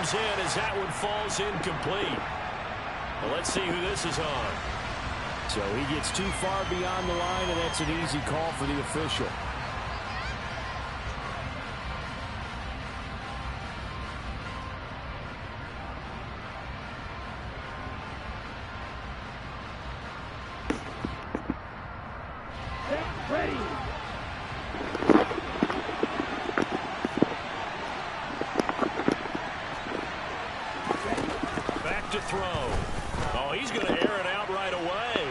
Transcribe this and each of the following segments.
goes in as that one falls incomplete. Well, let's see who this is on. So he gets too far beyond the line, and that's an easy call for the official. Back to throw. Oh, he's going to air it out right away.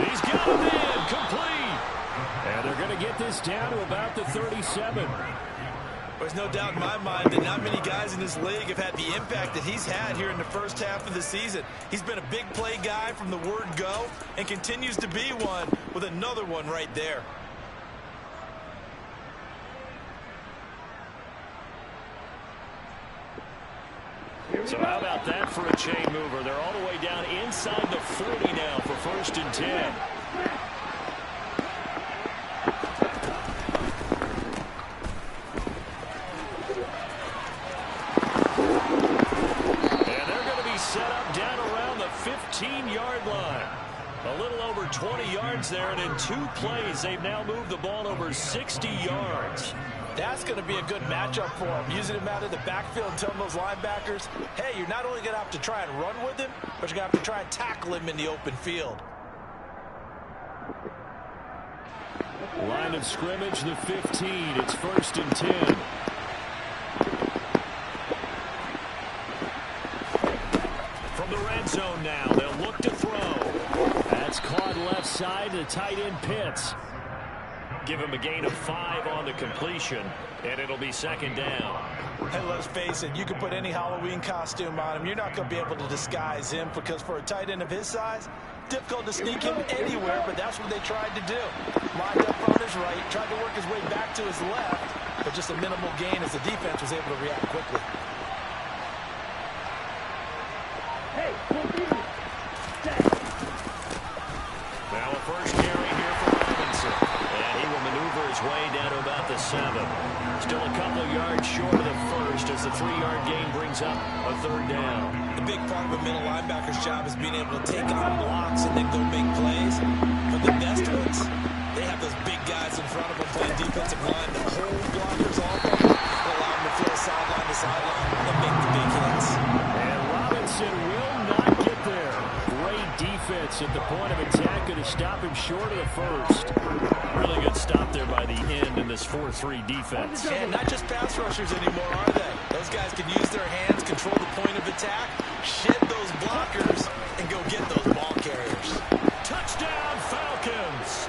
He's got it in. Complete. And they're going to get this down to about the 37. There's no doubt in my mind that not many guys in this league have had the impact that he's had here in the first half of the season. He's been a big play guy from the word go and continues to be one with another one right there. So how about that for a chain mover? They're all the way down inside the 40 now for 1st and 10. And they're going to be set up down around the 15-yard line. A little over 20 yards there, and in 2 plays, they've now moved the ball over 60 yards. That's going to be a good matchup for him, using him out of the backfield and telling those linebackers, hey, you're not only going to have to try and run with him, but you're going to have to try and tackle him in the open field. Line of scrimmage, the 15. It's 1st and 10. From the red zone now, they'll look to throw. That's caught left side, the tight end Pitts. Give him a gain of 5 on the completion, and it'll be 2nd down. Hey, let's face it, you can put any Halloween costume on him. You're not going to be able to disguise him because for a tight end of his size, difficult to sneak him anywhere, but that's what they tried to do. Lined up on his right, tried to work his way back to his left, but just a minimal gain as the defense was able to react quickly. Now a first carry here for Robinson. And he will maneuver his way down to about the 7. Still a couple of yards short of the first as the 3-yard gain brings up a 3rd down. The big part of a middle linebacker's job is being able to take on blocks and then go make plays. For the best ones, they have those big guys in front of them playing defensive line that hold blockers off them, allow them to flow sideline to sideline and make the big hits. And Robinson will not get there. Great defense at the point of attack, going to stop him short of the first. Really good stop there by the end in this 4-3 defense. And not just pass rushers anymore, are they? Those guys can use their hands, control the point of attack, shed those blockers, and go get those ball carriers. Touchdown, Falcons!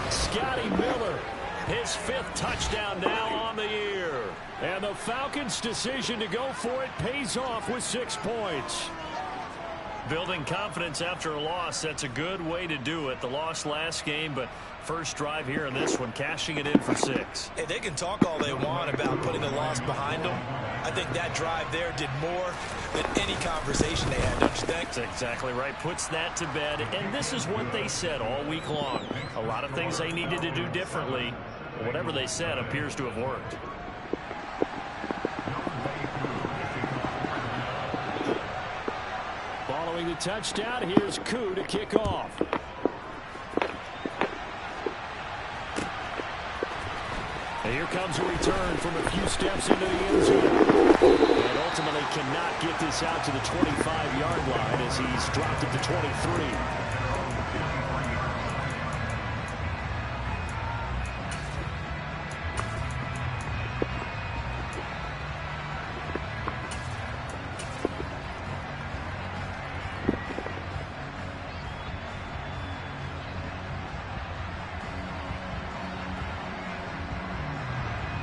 Scotty Miller. His 5th touchdown now on the year. And the Falcons' decision to go for it pays off with 6 points. Building confidence after a loss, that's a good way to do it. The loss last game, but first drive here in this one, cashing it in for 6. Hey, they can talk all they want about putting a loss behind them. I think that drive there did more than any conversation they had, don't you think? That's exactly right. Puts that to bed. And this is what they said all week long. A lot of things they needed to do differently. Whatever they said appears to have worked. Following the touchdown, here's Koo to kick off. And here comes a return from a few steps into the end zone. And ultimately cannot get this out to the 25-yard line as he's dropped at the 23.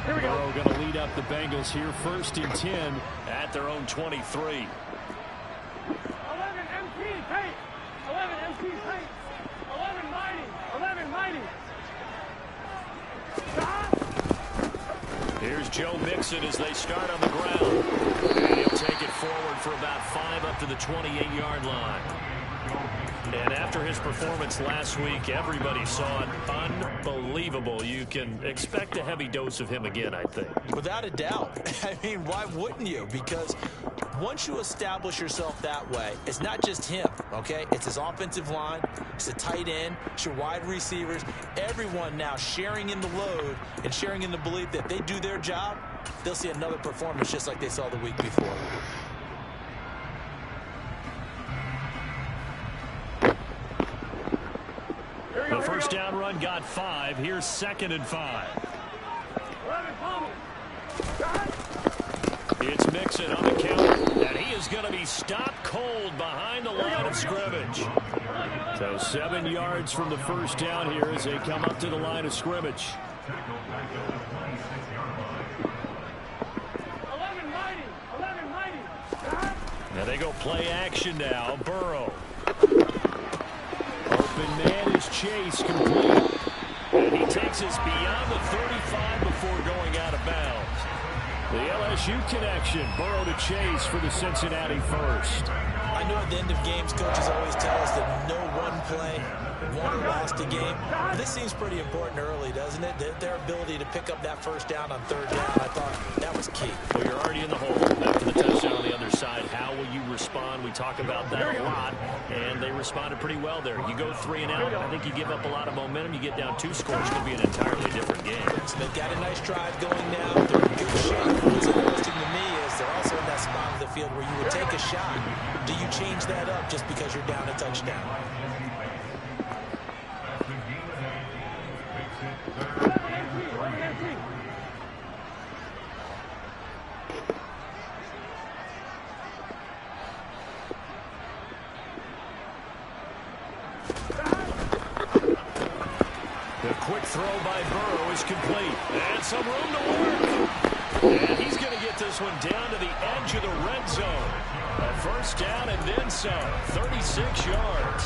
Burrow going to lead up the Bengals here, 1st and 10 at their own 23. 11 MP paint. 11 MP paint. 11 mighty. 11 mighty. Stop. Here's Joe Mixon as they start on the ground. And he'll take it forward for about 5 up to the 28-yard line. And after his performance last week, everybody saw it. Unbelievable. You can expect a heavy dose of him again, I think. Without a doubt. I mean, why wouldn't you? Because once you establish yourself that way, it's not just him, okay? It's his offensive line, it's the tight end, it's your wide receivers, everyone now sharing in the load and sharing in the belief that they do their job, they'll see another performance just like they saw the week before. The first down run got 5. Here's 2nd and 5. It's Mixon on the counter, and he is going to be stopped cold behind the line of scrimmage. So 7 yards from the first down here as they come up to the line of scrimmage. 11 mighty. Now they go play action now. Burrow. Open man is Chase, complete. And he takes us beyond the 35 before going out of bounds. The LSU connection, Burrow to Chase for the Cincinnati first. I know at the end of games, coaches always tell us that no one play won or lost a game. But this seems pretty important early, doesn't it? Their ability to pick up that first down on 3rd down, I thought that was key. Well, you're already in the hole. After the touchdown on the other side, how will you respond? We talk about that a lot, and they responded pretty well there. You go 3 and out, I think you give up a lot of momentum. You get down 2 scores, it's going to be an entirely different game. So they've got a nice drive going now. They're in good shape. What's interesting to me is they're also in that spot of the field where you would take a shot. Do you change that up just because you're down a touchdown? The quick throw by Burrow is complete. And some room to work. And he's going to get this one down to the edge of the red zone. A first down and then some. 36 yards.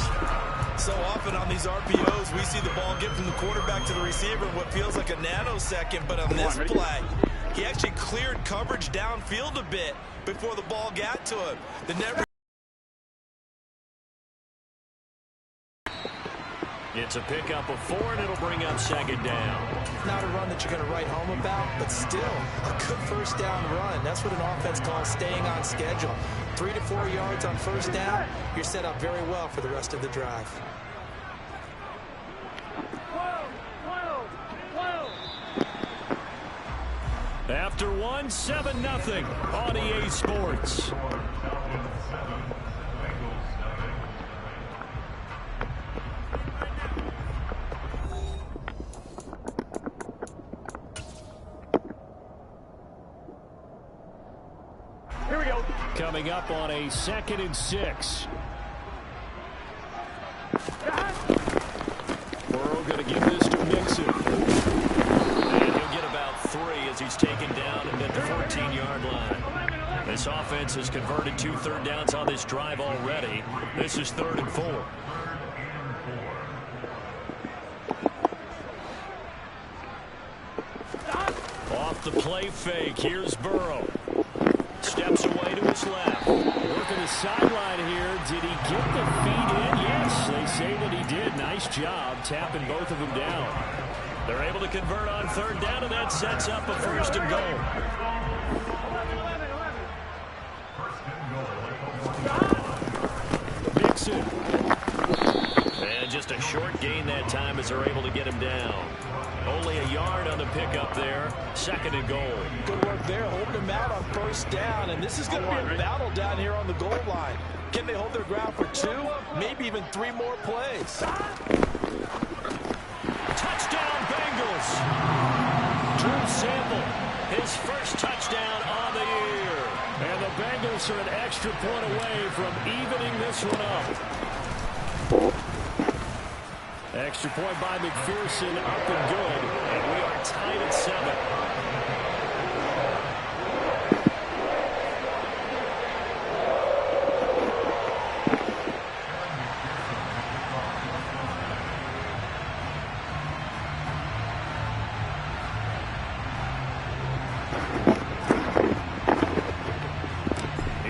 So often on these RPOs, we see the ball get from the quarterback to the receiver in what feels like a nanosecond. But on this play, he actually cleared coverage downfield a bit before the ball got to him. The net. It's a pickup of 4, and it'll bring up 2nd down. Not a run that you're going to write home about, but still a good first down run. That's what an offense calls staying on schedule. 3 to 4 yards on first down, you're set up very well for the rest of the drive. 12. After 1, 7-0 on EA Sports. Here we go. Coming up on a 2nd and 6. Burrow going to give this to Mixon. And he'll get about 3 as he's taken down at the 14-yard line. This offense has converted 2 third downs on this drive already. This is 3rd and 4. Off the play fake, here's Burrow. Steps away to his left. Working the sideline here. Did he get the feet in? Yes, they say that he did. Nice job tapping both of them down. They're able to convert on 3rd down, and that sets up a 1st and goal. 11. Mixon. And just a short gain that time as they're able to get him down. Only a yard on the pickup there. 2nd and goal. Good work there, holding them out on first down. And this is going to be a battle down here on the goal line. Can they hold their ground for 2, maybe even 3 more plays? Touchdown Bengals. Drew Sample, his first touchdown on the year. And the Bengals are an extra point away from evening this one up. Extra point by McPherson, up and good. And we are tied at 7.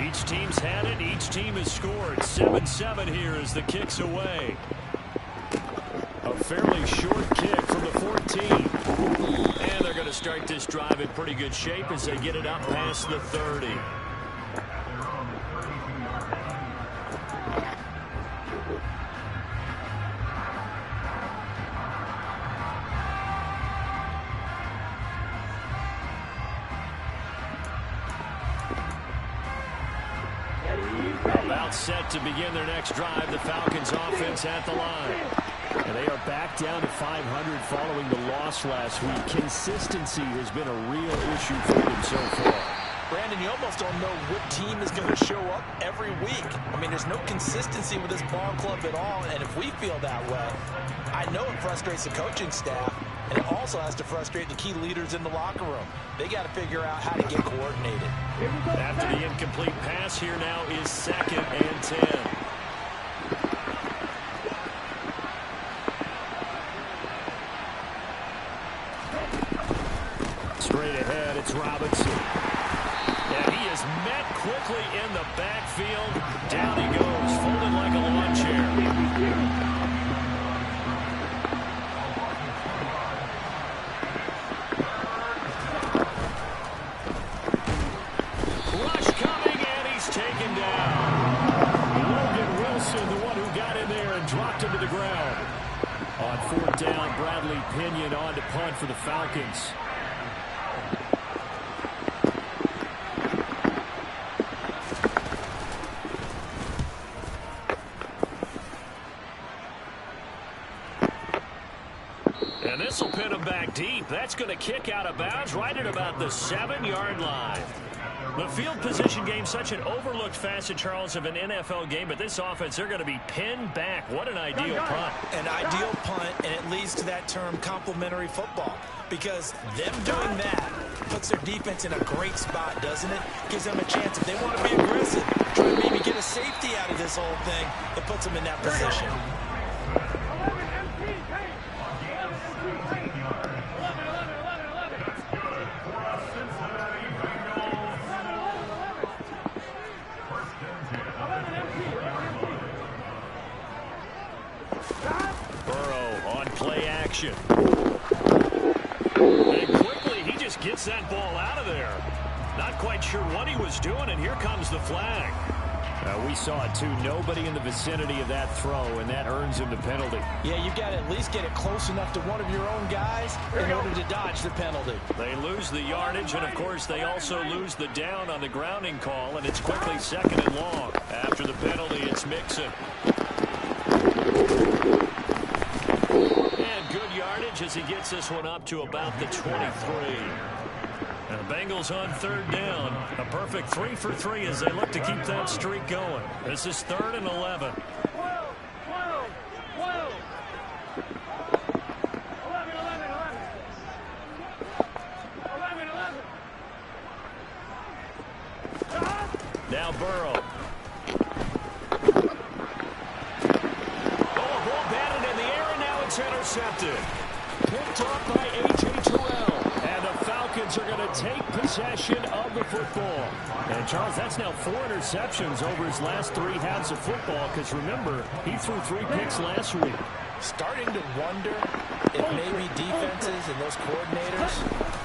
Each team's had it. Each team has scored 7-7 here as the kick's away. A fairly short kick from the 14. And they're going to start this drive in pretty good shape as they get it up past the 30. About set to begin their next drive. The Falcons offense at the line. And they are back down to 500 following the loss last week. Consistency has been a real issue for them so far. Brandon, you almost don't know what team is going to show up every week. I mean, there's no consistency with this ball club at all, and if we feel that way, I know it frustrates the coaching staff, and it also has to frustrate the key leaders in the locker room. They got to figure out how to get coordinated. After the incomplete pass, here now is 2nd and 10. Straight ahead, it's Robinson. And he is met quickly in the backfield. Down he goes, folded like a lawn chair. Rush coming, and he's taken down. Logan Wilson, the one who got in there and dropped him to the ground. On 4th down, Bradley Pinion on to punt for the Falcons. And this will pin him back deep. That's going to kick out of bounds right at about the 7-yard line. The field position game, such an overlooked facet, Charles, of an NFL game, but this offense, they're going to be pinned back. What an ideal punt. An ideal punt, and it leads to that term complementary football, because them doing that puts their defense in a great spot, doesn't it? Gives them a chance. If they want to be aggressive, try to maybe get a safety out of this whole thing, it puts them in that position. Burrow on play action. And quickly, he just gets that ball out of there. Not quite sure what he was doing, and here comes the flag. We saw it, too. Nobody in the vicinity of that throw, and that earns him the penalty. Yeah, you've got to at least get it close enough to one of your own guys in order to dodge the penalty. They lose the yardage, and, of course, they also lose the down on the grounding call, and it's quickly 2nd and long. After the penalty, it's Mixon. And good yardage as he gets this one up to about the 23. And the Bengals on 3rd down. A perfect 3 for 3 as they look to keep that streak going. This is 3rd and 11. 11. Now Burrow. Oh, ball batted in the air, and now it's intercepted. Picked off by A.J. Terrell. And the Falcons are going to take possession of the football. And, Charles, that's now 4 interceptions over his last 3 halves of football, because, remember, he threw 3 picks last week. Starting to wonder if maybe defenses and those coordinators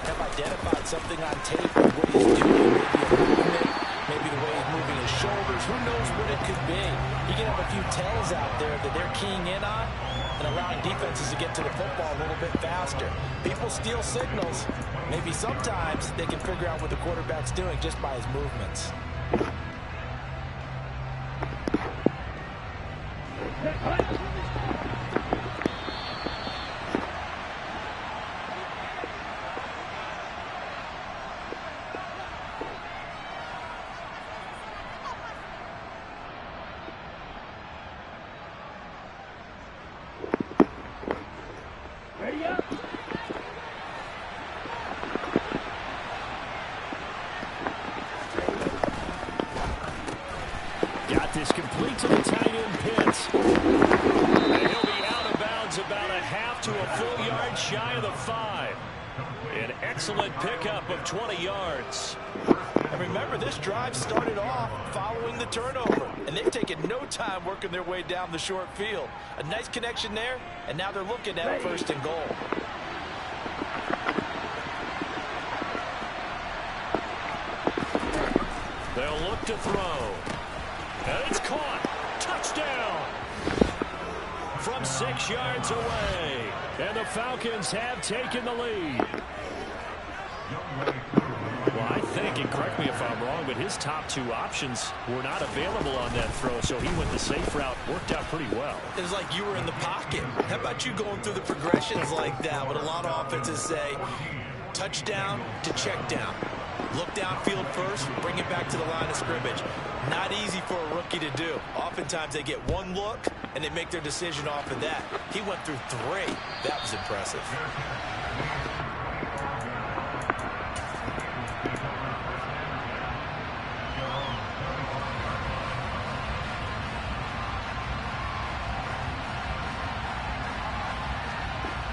have identified something on tape of what he's doing, maybe a movement, maybe the way he's moving his shoulders. Who knows what it could be? You can have a few tells out there that they're keying in on and allowing defenses to get to the football a little bit faster. People steal signals. Maybe sometimes they can figure out what the quarterback's doing just by his movements. Got this complete to the tight end Pitts. And he'll be out of bounds about a half to a full yard shy of the 5. An excellent pickup of 20 yards. And remember, this drive started off following the turnover, and they've taken no time working their way down the short field. A nice connection there, and now they're looking at first and goal. They'll look to throw. And it's caught. Touchdown. From 6 yards away. And the Falcons have taken the lead. Well, I think, and correct me if I'm wrong, but his top 2 options were not available on that throw, so he went the safe route. Worked out pretty well. It was like you were in the pocket. How about you going through the progressions like that? What a lot of offenses say, touchdown to check down. Look downfield first, bring it back to the line of scrimmage. Not easy for a rookie to do. Oftentimes they get one look, and they make their decision off of that. He went through 3. That was impressive.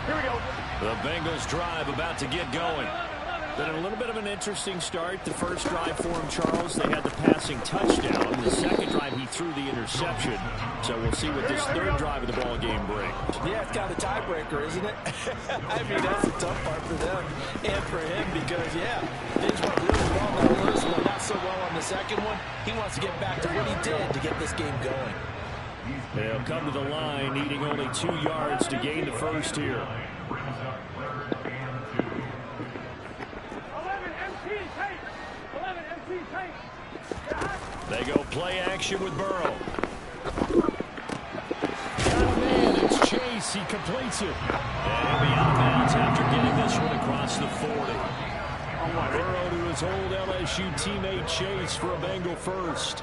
Here we go. The Bengals drive about to get going. Been a little bit of an interesting start. The first drive for him, Charles, they had the passing touchdown. The second drive, he threw the interception. So we'll see what this third drive of the ball game brings. Yeah, it's kind of a tiebreaker, isn't it? I mean, that's the tough part for them and for him because, yeah, things went really well on the first one, not so well on the second one. He wants to get back to what he did to get this game going. They'll come to the line, needing only 2 yards to gain the first here. They go play action with Burrow. Got a man, it's Chase. He completes it. And he'll be out of bounds after getting this one across the 40. Burrow to his old LSU teammate Chase for a Bengal first.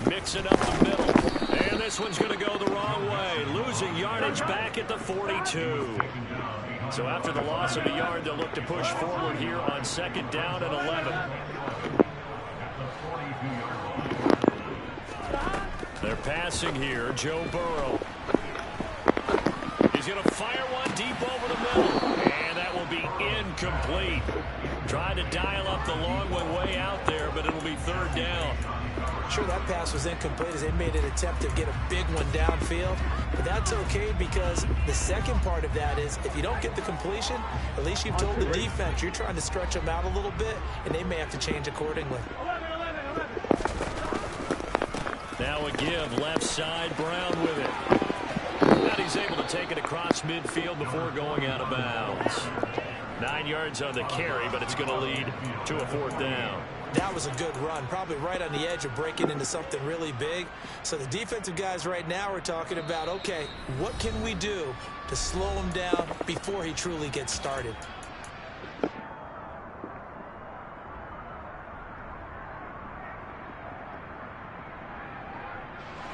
Mixing up the middle. And this one's going to go the wrong way. Losing yardage back at the 42. So after the loss of a yard, they'll look to push forward here on 2nd down and 11. They're passing here. Joe Burrow. He's going to fire one deep over the middle. And that will be incomplete. Trying to dial up the long one way out there, but it'll be 3rd down. Sure, that pass was incomplete as they made an attempt to get a big one downfield. But that's okay because the second part of that is if you don't get the completion, at least you've told the defense you're trying to stretch them out a little bit, and they may have to change accordingly. Now a give, left side, Brown with it. And he's able to take it across midfield before going out of bounds. 9 yards on the carry, but it's going to lead to a 4th down. That was a good run, probably right on the edge of breaking into something really big. So the defensive guys right now are talking about, okay, what can we do to slow him down before he truly gets started?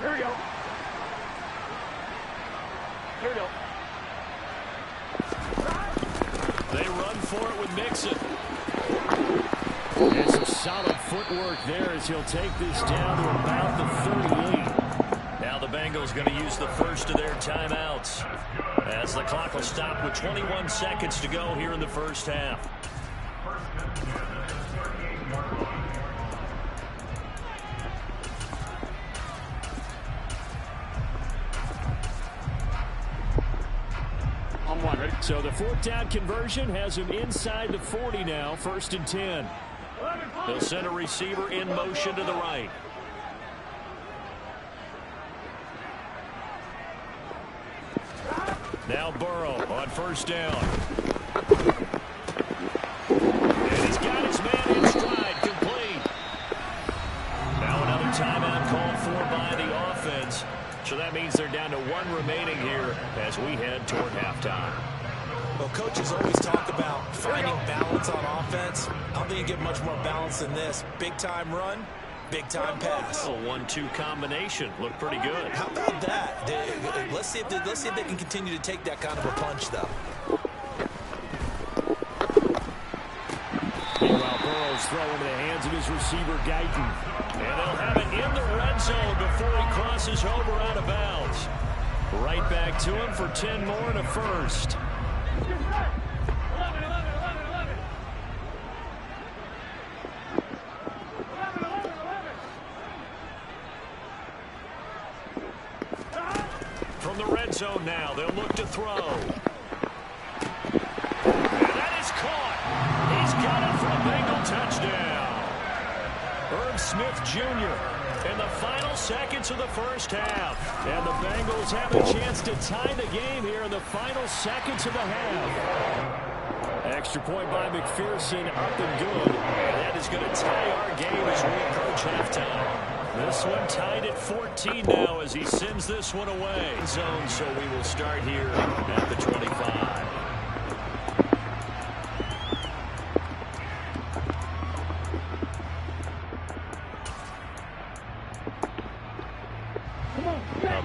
Here we go. Here we go. They run for it with Mixon. And some solid footwork there as he'll take this down to about the 38. Now the Bengals going to use the first of their timeouts as the clock will stop with 21 seconds to go here in the first half. So the 4th down conversion has him inside the 40 now, 1st and 10. They'll send a receiver in motion to the right. Now Burrow on 1st down. And he's got his man in stride, complete. Now another timeout called for by the offense. So that means they're down to 1 remaining here as we head toward halftime. Well, coaches always talk about finding balance on offense. I don't think you get much more balance than this. Big-time run, big-time pass. A 1-2 combination. Looked pretty good. How about that? Let's see if they can continue to take that kind of a punch, though. Meanwhile, Burrow's throw into the hands of his receiver, Guyton. And they'll have it in the red zone before he crosses over out of bounds. Right back to him for 10 more and a first. From the red zone now, they'll look to throw. And that is caught. He's got it for a Bengal touchdown. Irv Smith Jr. in the final seconds of the first half. And the Bengals have a chance to tie the game here in the final seconds of the half. Extra point by McPherson, up and good. And that is going to tie our game as we approach halftime. This one tied at 14 now as he sends this one away. Zone, so we will start here at the 25.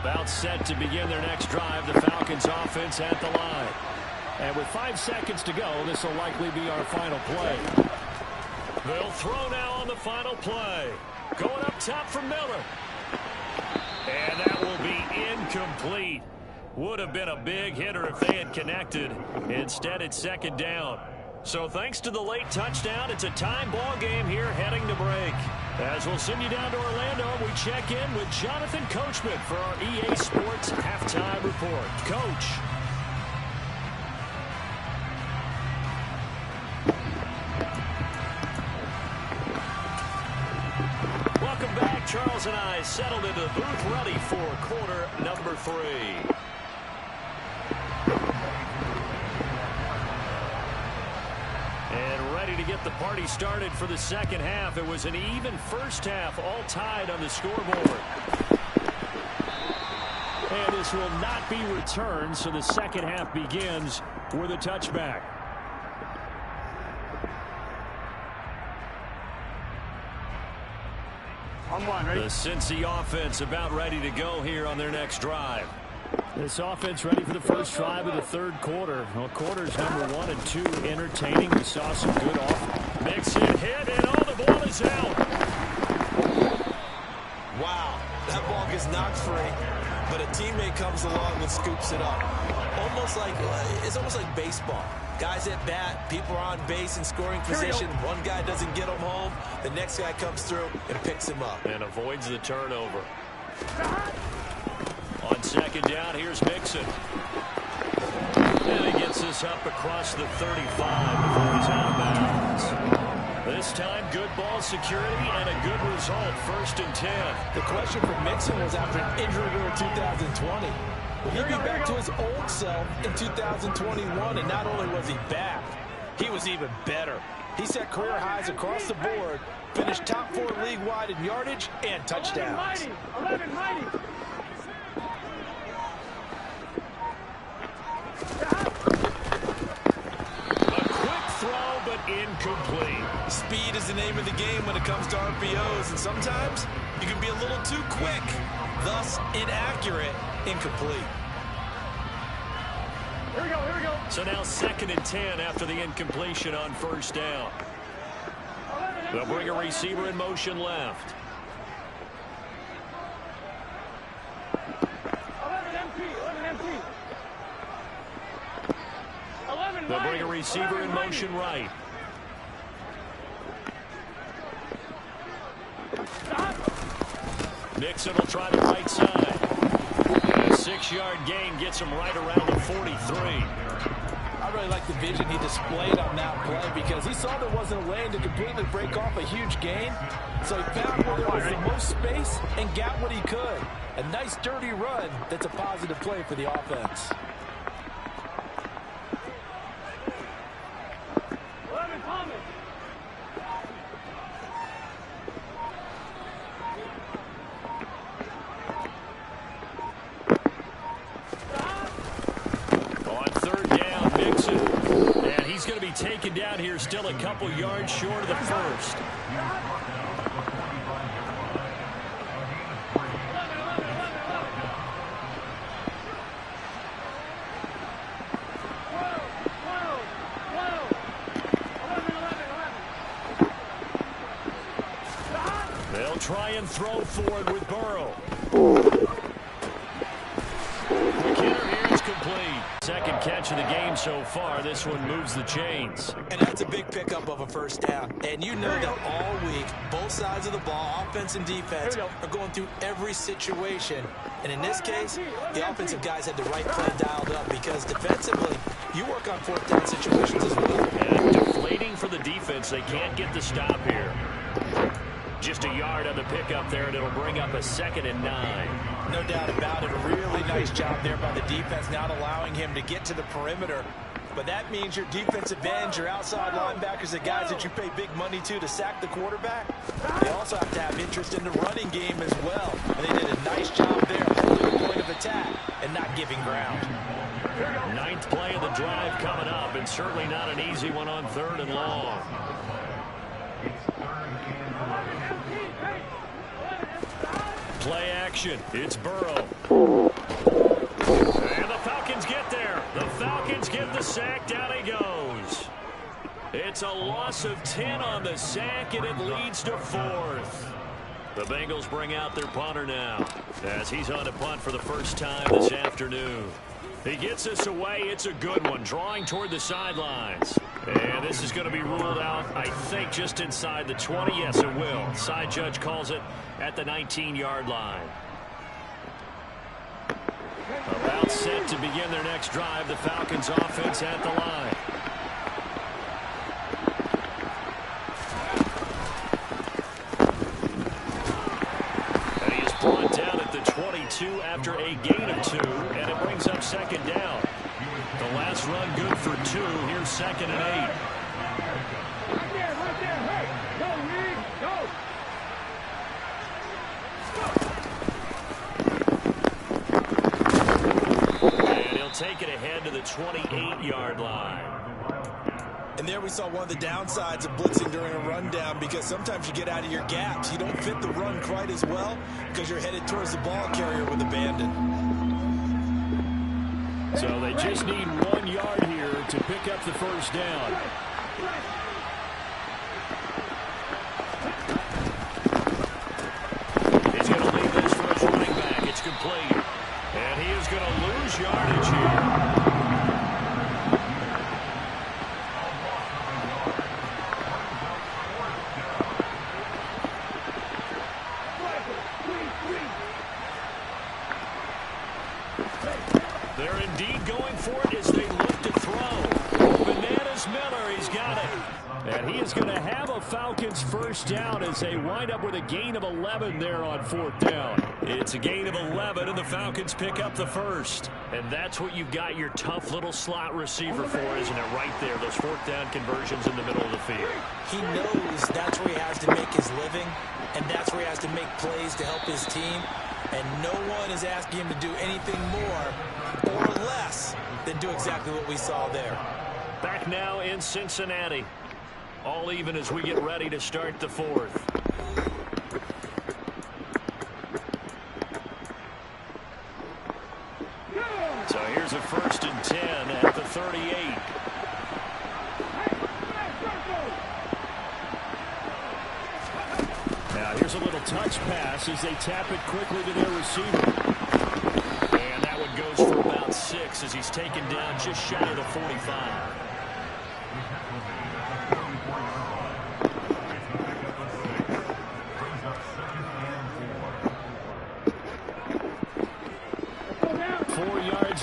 About set to begin their next drive. The Falcons offense at the line. And with 5 seconds to go, this will likely be our final play. They'll throw now on the final play. Going up top for Miller. And that will be incomplete. Would have been a big hitter if they had connected. Instead, it's second down. So thanks to the late touchdown, it's a time ball game here heading to break. As we'll send you down to Orlando, we check in with Jonathan Coachman for our EA Sports Halftime Report. Coach. Welcome back. Charles and I settled into the booth ready for quarter number 3. And ready to get the party started for the second half. It was an even first half, all tied on the scoreboard. And this will not be returned, so the second half begins with a touchback. The Cincy offense about ready to go here on their next drive. This offense ready for the first drive of the third quarter. Well, quarters number 1 and 2 entertaining. We saw some good offense. Mixon hit, and the ball is out. Wow, that ball gets knocked free, but a teammate comes along and scoops it up. It's almost like baseball. Guys at bat, people are on base in scoring position. One guy doesn't get him home. The next guy comes through and picks him up. And avoids the turnover. On second down, here's Mixon. And he gets this up across the 35 before he's out of bounds. This time, good ball security and a good result, 1st and 10. The question for Mixon was after an injury year in 2020. Will he be back to his old self in 2021? And not only was he back, he was even better. He set career highs across the board, finished top 4 league-wide in yardage and touchdowns. 11 mighty. A quick throw, but incomplete. Speed is the name of the game when it comes to RPOs, and sometimes you can be a little too quick, thus inaccurate, incomplete. Here we go. So now 2nd and 10 after the incompletion on first down. They'll bring a receiver in motion left. 11 empty. They'll bring a receiver in motion right. Nixon will try the right side. A 6-yard gain gets him right around the 43. I really like the vision he displayed on that play because he saw there wasn't a lane to completely break off a huge gain. So he found where there was the most space and got what he could. A nice dirty run that's a positive play for the offense. 11 Thomas. Taken down here, still a couple yards short of the first. They'll try and throw forward with Burrow. Quick hitter here is complete. Second catch of the game so far. This one moves the chains. And that's a big pickup of a first down. And you know that all week, both sides of the ball, offense and defense, are going through every situation. And in this case, the offensive guys had the right play dialed up because defensively, you work on fourth down situations as well. And deflating for the defense. They can't get the stop here. Just a yard on the pickup there, and it'll bring up a 2nd and 9. No doubt about it. A really nice job there by the defense, not allowing him to get to the perimeter. But that means your defensive ends, your outside linebackers, the guys that you pay big money to sack the quarterback, they also have to have interest in the running game as well. And they did a nice job there holding the point of attack and not giving ground. 9th play of the drive coming up, and certainly not an easy one on 3rd and long. Play action. It's Burrow. And the Falcons get there. The Falcons get the sack. Down he goes. It's a loss of 10 on the sack, and it leads to 4th. The Bengals bring out their punter now, as he's on to punt for the first time this afternoon. He gets us away. It's a good one, drawing toward the sidelines. And this is going to be ruled out, I think, just inside the 20. Yes, it will. Side judge calls it at the 19-yard line. About set to begin their next drive. The Falcons offense at the line. And he is brought down at the 22 after a gain of 2, and it brings up 2nd down. The last run good for 2. Here's 2nd and 8. Right there, hey, go, Reed, go. And he'll take it ahead to the 28-yard line. And there we saw one of the downsides of blitzing during a rundown, because sometimes you get out of your gaps. You don't fit the run quite as well because you're headed towards the ball carrier with abandon. So they just need 1 yard here to pick up the first down. He's going to leave this for his running back. It's complete. And he is going to lose yardage here. They're indeed going for it as they look to throw. Bananas Miller, he's got it. And he is going to have a Falcons first down as they wind up with a gain of 11 there on 4th down. It's a gain of 11, and the Falcons pick up the first. And that's what you've got your tough little slot receiver for, isn't it? Right there, those 4th down conversions in the middle of the field. He knows that's where he has to make his living, and that's where he has to make plays to help his team. And no one is asking him to do anything more or less than do exactly what we saw there. Back now in Cincinnati. All even as we get ready to start the 4th. So here's a 1st and 10 at the 38. Now here's a little touch pass as they tap it quickly to their receiver. And that one goes for about 6 as he's taken down just shy of the 45.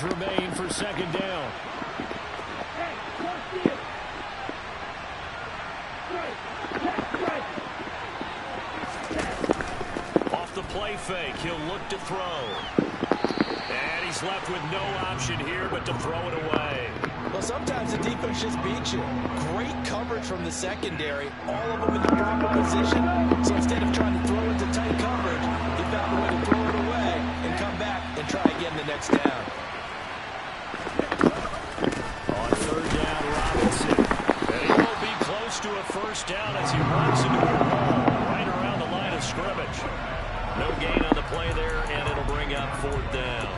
Remain for 2nd down. Off the play fake, he'll look to throw. And he's left with no option here but to throw it away. Well, sometimes the defense just beats you. Great coverage from the secondary, all of them in the proper position. So instead of trying to throw into tight coverage, he found a way to throw it away and come back and try again the next down. To a first down as he runs into a wall right around the line of scrimmage. No gain on the play there, and it'll bring up 4th down.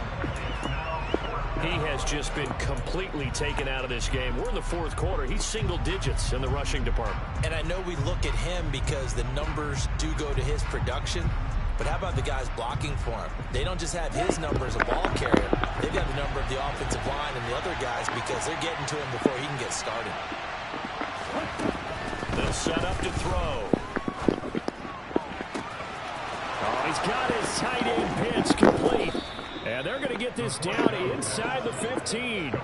He has just been completely taken out of this game. We're in the 4th quarter. He's single digits in the rushing department. And I know we look at him because the numbers do go to his production, But how about the guys blocking for him? They don't just have his number as a ball carrier. They've got the number of the offensive line and the other guys because they're getting to him before he can get started. They'll set up to throw. Oh, he's got his tight end pitch complete. And they're going to get this down inside the 15.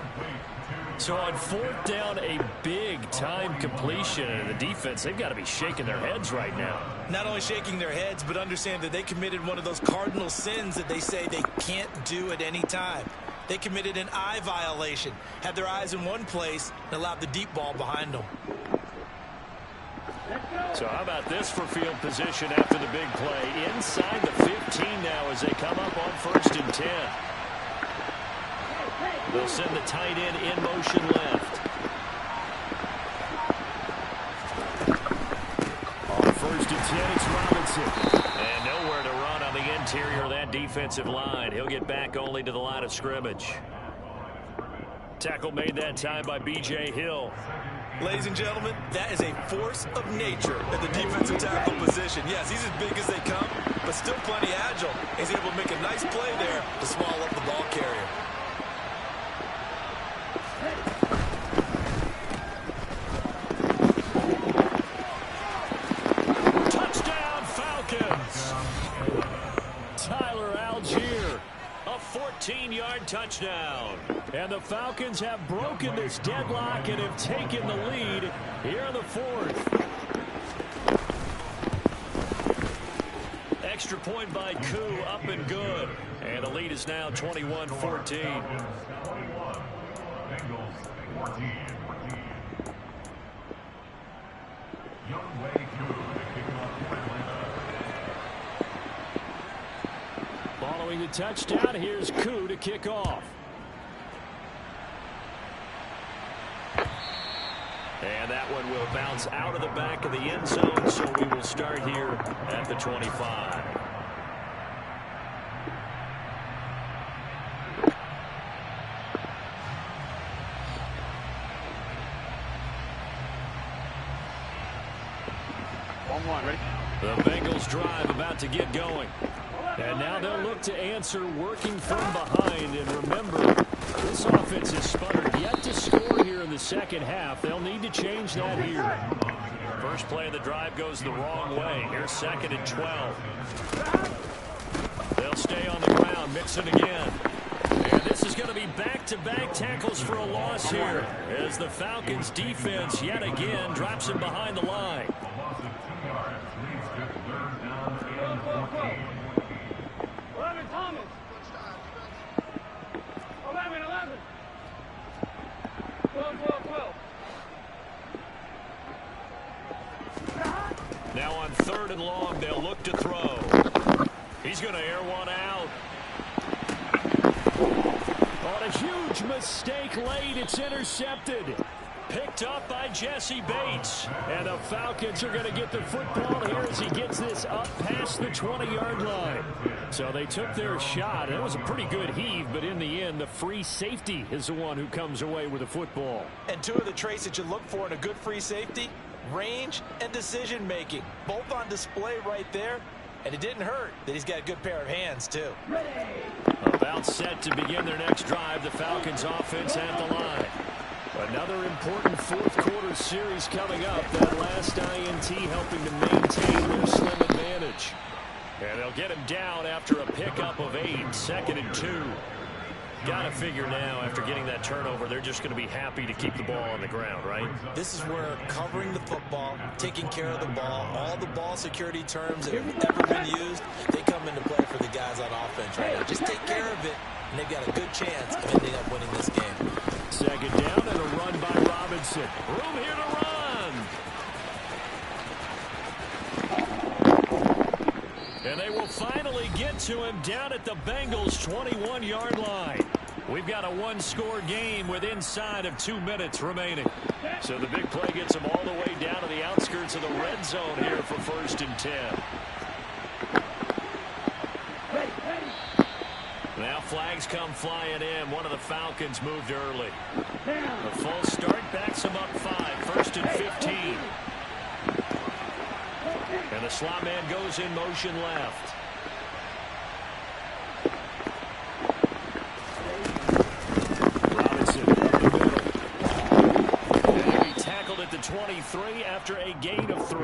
So on fourth down, a big-time completion. And the defense, they've got to be shaking their heads right now. Not only shaking their heads, but understand that they committed one of those cardinal sins that they say they can't do at any time. They committed an eye violation, had their eyes in one place, and allowed the deep ball behind them. So how about this for field position after the big play? Inside the 15 now as they come up on 1st and 10. They'll send the tight end in motion left. On 1st and 10, it's Robinson. And nowhere to run on the interior of that defensive line. He'll get back only to the line of scrimmage. Tackle made that time by B.J. Hill. Ladies and gentlemen, that is a force of nature at the defensive tackle position. Yes, he's as big as they come, but still plenty agile. He's able to make a nice play there to swallow up the ball carrier. Touchdown, Falcons! Tyler Algier, a 14-yard touchdown. And the Falcons have broken this deadlock and have taken the lead here in the 4th. Extra point by Koo, up and good. And the lead is now 21-14. Following the touchdown, here's Koo to kick off. And that one will bounce out of the back of the end zone, so we will start here at the 25. Ready? The Bengals drive about to get going. And now they'll look to answer working from behind. And remember, this offense has sputtered yet to score here in the second half. They'll need to change that here. First play of the drive goes the wrong way. Here's 2nd and 12. They'll stay on the ground, mix it again. And this is going to be back-to-back tackles for a loss here as the Falcons defense yet again drops him behind the line. 11, Thomas. 11. 12. Now on 3rd and long, they'll look to throw. He's going to air one out. On a huge mistake late, it's intercepted. Picked up by Jesse Bates. And the Falcons are going to get the football here as he gets this up past the 20-yard line. So they took their shot. It was a pretty good heave, but in the end, the free safety is the one who comes away with the football. And two of the traits that you look for in a good free safety, range and decision-making. Both on display right there. And it didn't hurt that he's got a good pair of hands, too. About set to begin their next drive, the Falcons offense at the line. Another important fourth-quarter series coming up. That last INT helping to maintain their slim advantage. And they'll get him down after a pickup of 8, 2nd and 2. Got to figure now, after getting that turnover, they're just going to be happy to keep the ball on the ground, right? This is where covering the football, taking care of the ball, all the ball security terms that have ever been used, they come into play for the guys on offense right now. Just take care of it, and they've got a good chance of ending up winning this game. 2nd down and a run by Robinson. Room here to run. And they will finally get to him down at the Bengals' 21-yard line. We've got a one-score game with inside of 2 minutes remaining. So the big play gets them all the way down to the outskirts of the red zone here for 1st and 10. Now flags come flying in. One of the Falcons moved early. A false start backs them up 5. 1st and 15. And the slot man goes in motion left. after a gain of 3.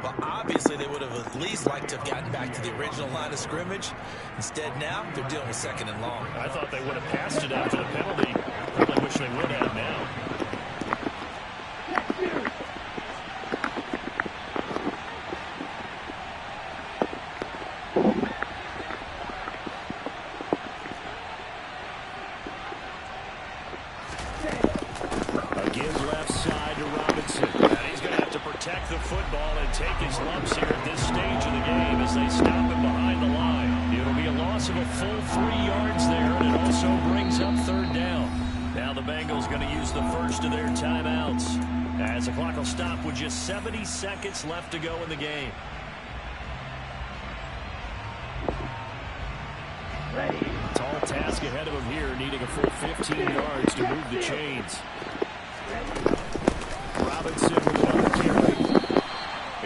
Well, obviously, they would have at least liked to have gotten back to the original line of scrimmage. Instead, now, they're dealing with 2nd and long. I thought they would have passed it after the penalty. Probably wish they would have now. Protect the football and take his lumps here at this stage of the game as they stop him behind the line. It'll be a loss of a full 3 yards there, and it also brings up 3rd down. Now the Bengals going to use the first of their timeouts as the clock will stop with just 70 seconds left to go in the game. Tall task ahead of him here, needing a full 15 yards to move the chains. Robinson with another carry.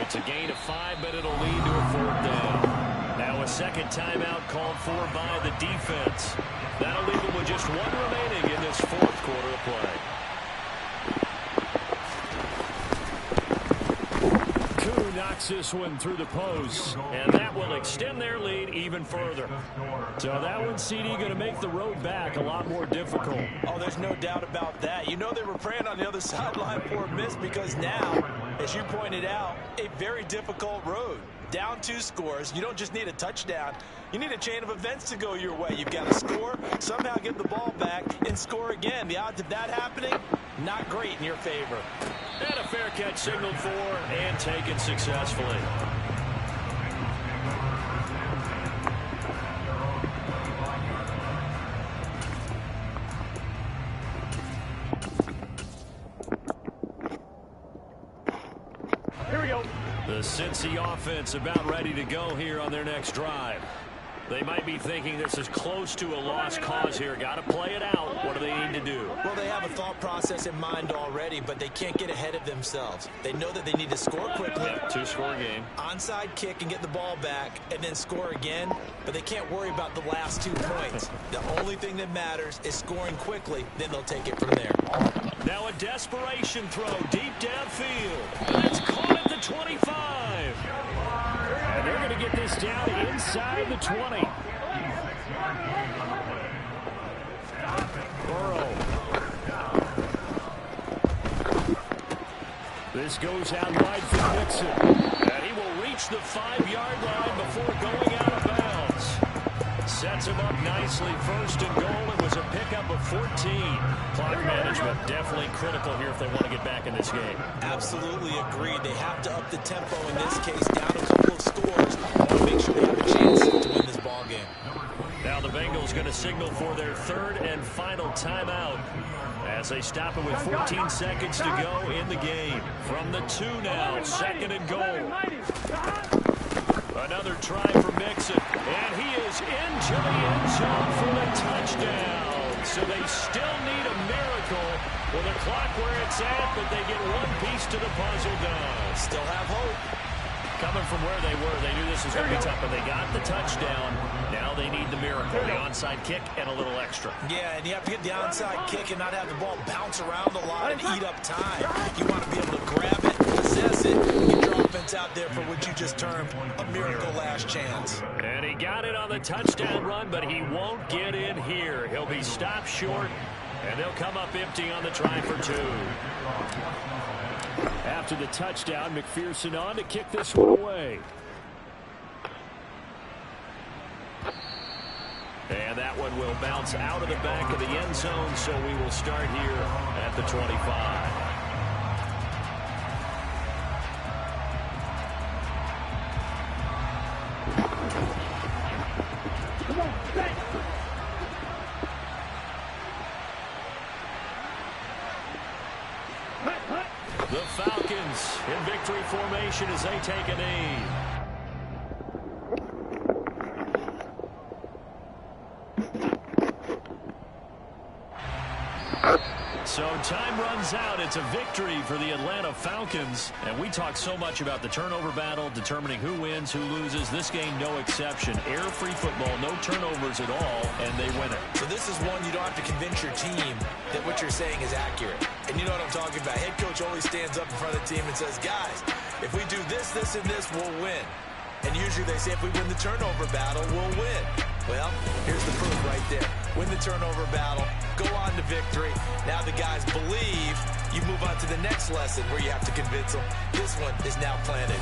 It's a gain of 5, but it'll lead to a 4th down. Now a second timeout called for by the defense. That'll leave them with just 1 remaining in this 4th quarter of play. Koo knocks this one through the post, and that will extend their lead even further. So that one, CD, going to make the road back a lot more difficult. Oh, there's no doubt about that. You know they were praying on the other sideline for a miss because now, as you pointed out, a very difficult road. Down 2 scores. You don't just need a touchdown. You need a chain of events to go your way. You've got to score, somehow get the ball back, and score again. The odds of that happening, not great in your favor. And a fair catch signaled for and taken successfully. Here we go. The Cincy offense about ready to go here on their next drive. They might be thinking this is close to a lost cause here. Got to play it out. What do they need to do? Well, they have a thought process in mind already, but they can't get ahead of themselves. They know that they need to score quickly. Yep, 2-score game. Onside kick and get the ball back and then score again, but they can't worry about the last 2 points. The only thing that matters is scoring quickly, then they'll take it from there. Now a desperation throw deep downfield. It's caught at the 25. And they're going to get this down inside the 20. Burrow. This goes out wide for Mixon. And he will reach the 5-yard line before going out of bounds. Sets him up nicely. 1st and goal. It was a pickup of 14. Clock management definitely critical here if they want to get back in this game. Absolutely agreed. They have to up the tempo in this case, down a couple of scores. Want to make sure they have a chance to win this ball game. Now the Bengals going to signal for their 3rd and final timeout as they stop it with 14 seconds to go in the game. From the 2 now, 2nd and goal. Another try for Mixon, and he is into the end zone for the touchdown. So they still need a miracle with the clock where it's at, but they get one piece to the puzzle done. Still have hope. Coming from where they were, they knew this was going to be tough, but they got the touchdown. Now they need the miracle, the onside kick and a little extra. Yeah, and you have to get the onside kick and not have the ball bounce around a lot and eat up time. You want to be able to grab it, possess it, get your offense out there for what you just termed a miracle last chance. And he got it on the touchdown run, but he won't get in here. He'll be stopped short, and they'll come up empty on the try for 2. After the touchdown, McPherson on to kick this one away. And that one will bounce out of the back of the end zone, so we will start here at the 25. The Falcons in victory formation as they take a knee. So time runs out. It's a victory for the Atlanta Falcons. And we talk so much about the turnover battle, determining who wins, who loses. This game, no exception. Error-free football, no turnovers at all, and they win it. So this is one you don't have to convince your team that what you're saying is accurate. And you know what I'm talking about. Head coach always stands up in front of the team and says, guys, if we do this, this, and this, we'll win. And usually they say if we win the turnover battle, we'll win. Well, here's the proof right there. Win the turnover battle, go on to victory. Now the guys believe. You move on to the next lesson where you have to convince them. This one is now planted.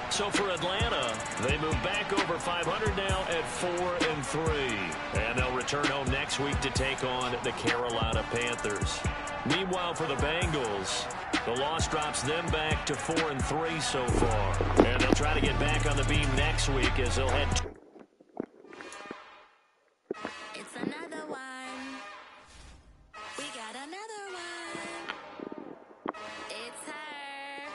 So for Atlanta, they move back over 500 now at 4-3. And they'll return home next week to take on the Carolina Panthers. Meanwhile, for the Bengals, the loss drops them back to 4-3 so far. And they'll try to get back on the beam next week as they'll head to It's another one. We got another one. It's her.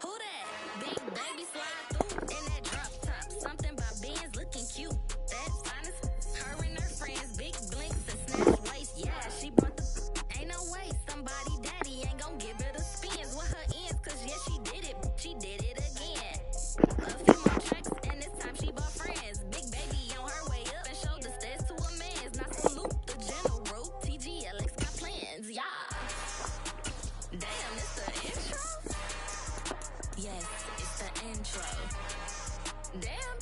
Who that? Big baby slide through in that drop top. Something about Benz looking cute. That's honest. Her and her friends, big blinks and snatch waist. Yeah, she brought the. Ain't no way somebody daddy ain't gonna give her the spins with her ends. Cause yeah, she did it. She did it again. A few more tracks and this time she bought friends. Big baby on her way up and showed the stairs to a man's. Now salute the general. TGLX got plans, yeah. Damn, it's the intro? Yes, it's the intro. Damn,